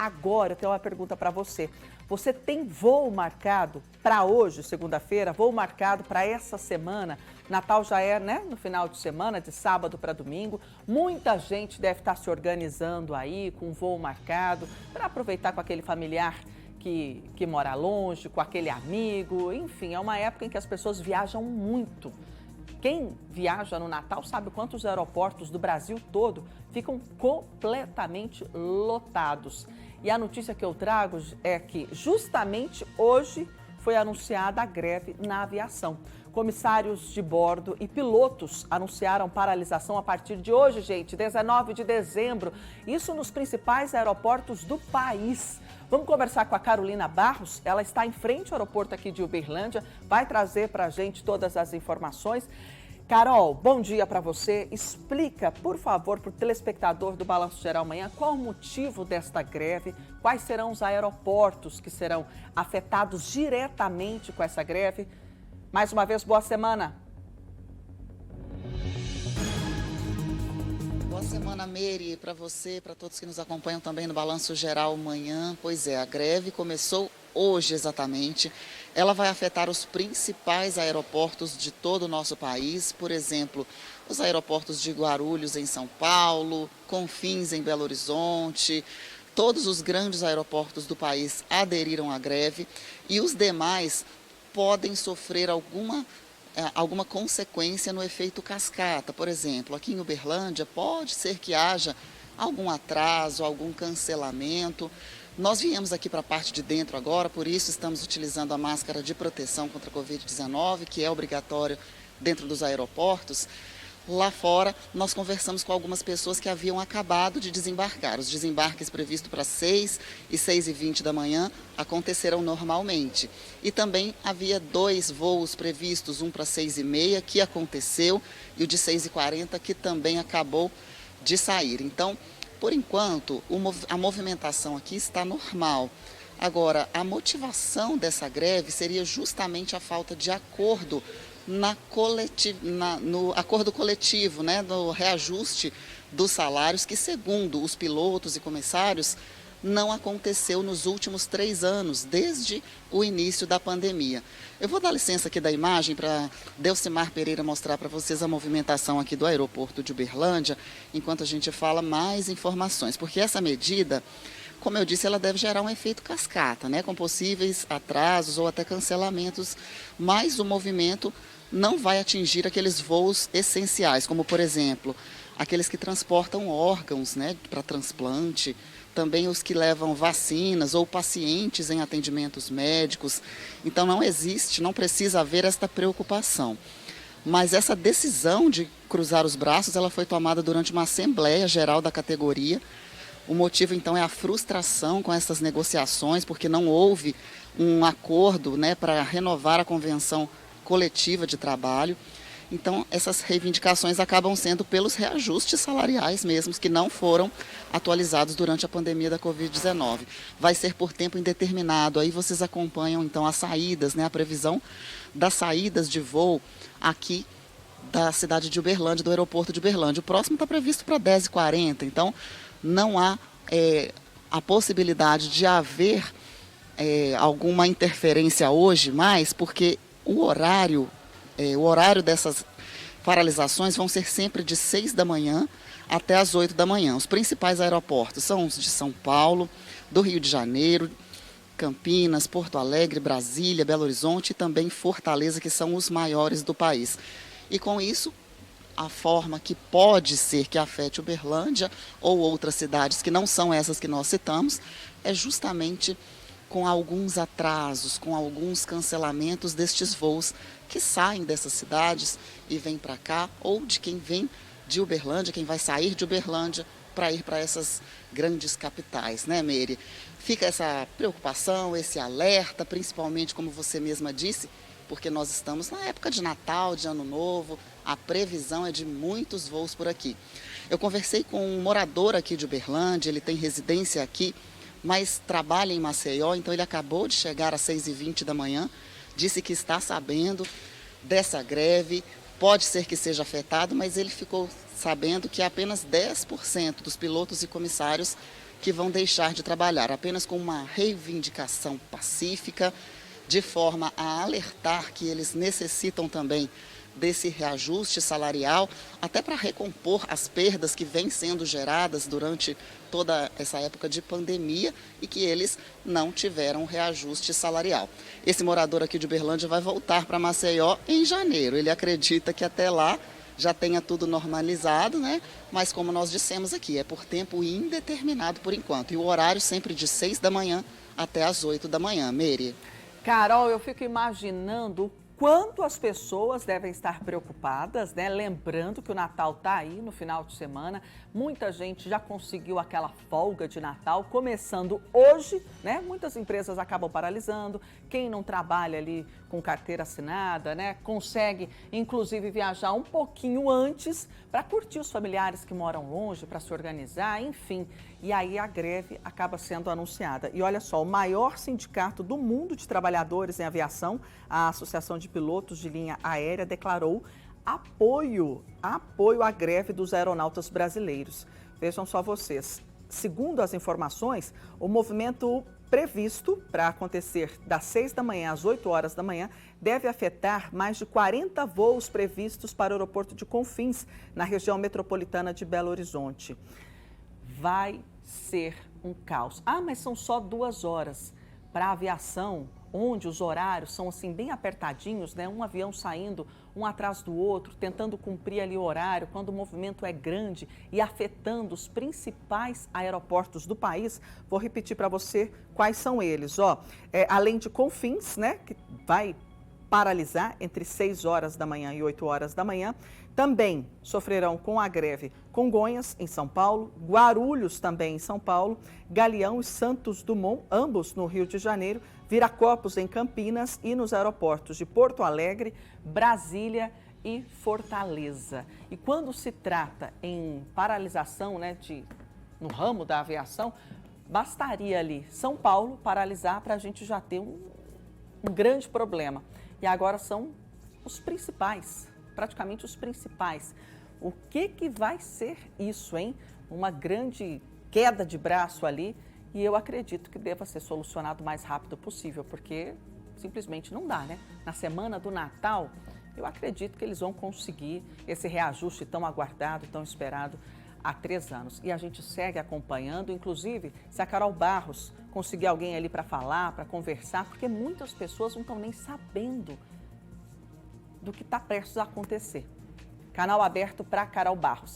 agora eu tenho uma pergunta para você. Você tem voo marcado para hoje, segunda-feira, voo marcado para essa semana? Natal já é, né, no final de semana, de sábado para domingo. Muita gente deve estar se organizando aí com voo marcado para aproveitar com aquele familiar que mora longe, com aquele amigo. Enfim, é uma época em que as pessoas viajam muito. Quem viaja no Natal sabe quantos aeroportos do Brasil todo ficam completamente lotados. E a notícia que eu trago é que justamente hoje foi anunciada a greve na aviação. Comissários de bordo e pilotos anunciaram paralisação a partir de hoje, gente, 19 de dezembro. Isso nos principais aeroportos do país. Vamos conversar com a Carolina Barros, ela está em frente ao aeroporto aqui de Uberlândia, vai trazer para a gente todas as informações. Carol, bom dia para você. Explica, por favor, para o telespectador do Balanço Geral amanhã, qual o motivo desta greve, quais serão os aeroportos que serão afetados diretamente com essa greve. Mais uma vez, boa semana. Boa semana, Meire, para você, para todos que nos acompanham também no Balanço Geral amanhã. Pois é, a greve começou hoje exatamente. Ela vai afetar os principais aeroportos de todo o nosso país, por exemplo, os aeroportos de Guarulhos em São Paulo, Confins em Belo Horizonte. Todos os grandes aeroportos do país aderiram à greve e os demais podem sofrer alguma consequência no efeito cascata. Por exemplo, aqui em Uberlândia pode ser que haja algum atraso, algum cancelamento. Nós viemos aqui para a parte de dentro agora, por isso estamos utilizando a máscara de proteção contra a Covid-19, que é obrigatório dentro dos aeroportos. Lá fora, nós conversamos com algumas pessoas que haviam acabado de desembarcar. Os desembarques previstos para 6 e 6h20 da manhã acontecerão normalmente. E também havia 2 voos previstos, um para 6h30, que aconteceu, e o de 6h40, que também acabou de sair. Então, por enquanto, a movimentação aqui está normal. Agora, a motivação dessa greve seria justamente a falta de acordo no acordo coletivo, né, no reajuste dos salários, que segundo os pilotos e comissários, não aconteceu nos últimos 3 anos, desde o início da pandemia. Eu vou dar licença aqui da imagem para Delcimar Pereira mostrar para vocês a movimentação aqui do aeroporto de Uberlândia, enquanto a gente fala mais informações, porque essa medida, como eu disse, ela deve gerar um efeito cascata, né, com possíveis atrasos ou até cancelamentos, mas o movimento não vai atingir aqueles voos essenciais, como, por exemplo, aqueles que transportam órgãos, né, para transplante, também os que levam vacinas ou pacientes em atendimentos médicos. Então não precisa haver esta preocupação. Mas essa decisão de cruzar os braços, ela foi tomada durante uma assembleia geral da categoria. O motivo, então, é a frustração com essas negociações, porque não houve um acordo, né, para renovar a convenção coletiva de trabalho. Então, essas reivindicações acabam sendo pelos reajustes salariais mesmos, que não foram atualizados durante a pandemia da Covid-19. Vai ser por tempo indeterminado. Aí vocês acompanham, então, as saídas, né, a previsão das saídas de voo aqui da cidade de Uberlândia, do aeroporto de Uberlândia. O próximo está previsto para 10h40, então não há a possibilidade de haver alguma interferência hoje mais, porque o horário dessas paralisações vão ser sempre de 6 da manhã até as 8 da manhã. Os principais aeroportos são os de São Paulo, do Rio de Janeiro, Campinas, Porto Alegre, Brasília, Belo Horizonte e também Fortaleza, que são os maiores do país. E com isso, a forma que pode ser que afete Uberlândia ou outras cidades que não são essas que nós citamos, é justamente com alguns atrasos, com alguns cancelamentos destes voos que saem dessas cidades e vêm para cá, ou de quem vem de Uberlândia, quem vai sair de Uberlândia para ir para essas grandes capitais, né, Meire? Fica essa preocupação, esse alerta, principalmente, como você mesma disse, porque nós estamos na época de Natal, de Ano Novo, a previsão é de muitos voos por aqui. Eu conversei com um morador aqui de Uberlândia, ele tem residência aqui, mas trabalha em Maceió, então ele acabou de chegar às 6h20 da manhã, disse que está sabendo dessa greve, pode ser que seja afetado, mas ele ficou sabendo que apenas 10% dos pilotos e comissários que vão deixar de trabalhar, apenas com uma reivindicação pacífica, de forma a alertar que eles necessitam também desse reajuste salarial, até para recompor as perdas que vêm sendo geradas durante toda essa época de pandemia e que eles não tiveram reajuste salarial. Esse morador aqui de Uberlândia vai voltar para Maceió em janeiro. Ele acredita que até lá já tenha tudo normalizado, né? Mas como nós dissemos aqui, é por tempo indeterminado por enquanto. E o horário sempre de 6 da manhã até as 8 da manhã. Meire. Carol, eu fico imaginando quanto as pessoas devem estar preocupadas, né? Lembrando que o Natal está aí no final de semana. Muita gente já conseguiu aquela folga de Natal, começando hoje, né? Muitas empresas acabam paralisando. Quem não trabalha ali com carteira assinada, né? Consegue, inclusive, viajar um pouquinho antes para curtir os familiares que moram longe, para se organizar, enfim. E aí a greve acaba sendo anunciada. E olha só, o maior sindicato do mundo de trabalhadores em aviação, a Associação de Pilotos de Linha Aérea, declarou apoio à greve dos aeronautas brasileiros. Vejam só vocês, segundo as informações, o movimento previsto para acontecer das 6 da manhã às 8 horas da manhã deve afetar mais de 40 voos previstos para o aeroporto de Confins, na região metropolitana de Belo Horizonte. Vai ser um caos. Ah, mas são só 2 horas. Para a aviação, onde os horários são assim bem apertadinhos, né? Um avião saindo um atrás do outro, tentando cumprir ali o horário, quando o movimento é grande e afetando os principais aeroportos do país. Vou repetir para você quais são eles. Além de Confins, né, que vai paralisar entre 6 horas da manhã e 8 horas da manhã. Também sofrerão com a greve Congonhas, em São Paulo, Guarulhos, também em São Paulo, Galeão e Santos Dumont, ambos no Rio de Janeiro, Viracopos, em Campinas e nos aeroportos de Porto Alegre, Brasília e Fortaleza. E quando se trata em paralisação, né, no ramo da aviação, bastaria ali São Paulo paralisar para a gente já ter um grande problema. E agora são os principais, praticamente os principais. O que vai ser isso, hein? Uma grande queda de braço ali, e eu acredito que deva ser solucionado o mais rápido possível, porque simplesmente não dá, né? Na semana do Natal, eu acredito que eles vão conseguir esse reajuste tão aguardado, tão esperado há 3 anos. E a gente segue acompanhando, inclusive, se a Carol Barros conseguir alguém ali para falar, para conversar, porque muitas pessoas não estão nem sabendo do que está prestes a acontecer. Canal aberto para Carol Barros.